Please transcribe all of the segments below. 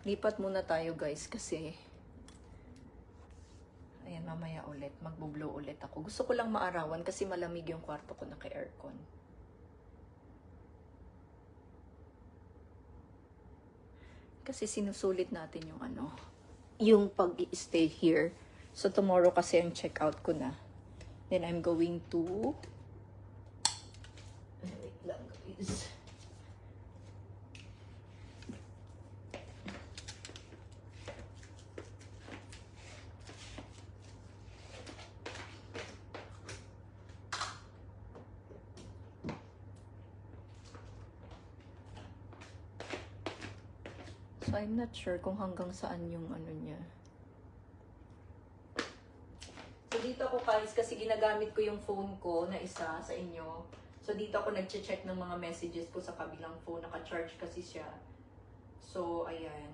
Lipat muna tayo guys kasi ayan, mamaya ulit. Magbo-blow ulit ako. Gusto ko lang maarawan kasi malamig yung kwarto ko, naka-aircon. Kasi sinusulit natin yung yung pag-stay here. So tomorrow kasi ang check-out ko na. Then I'm going to wait lang guys. So, I'm not sure kung hanggang saan yung niya. So, dito ako guys, kasi ginagamit ko yung phone ko na isa sa inyo. So, dito ako nag-check ng mga messages ko sa kabilang phone. Naka-charge kasi siya. So, ayan.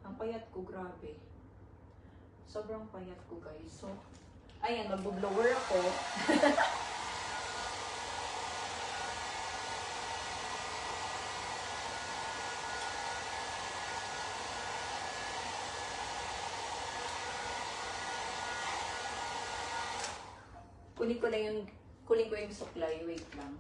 Ang payat ko, grabe. Sobrang payat ko, guys. So, ayan, mag-blower ako. kunin ko yung supply. Wait lang.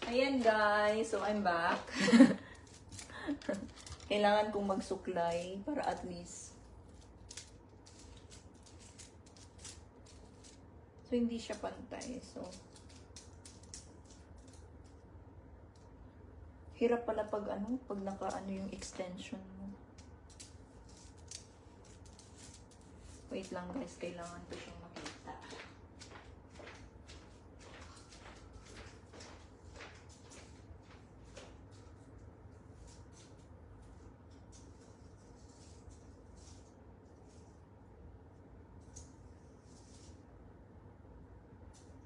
Ayan guys, so I'm back. Kailangan kong magsuklay para at least. So hindi siya pantay. So hirap pala pag pag naka yung extension mo. Wait lang guys, kailangan ko siyang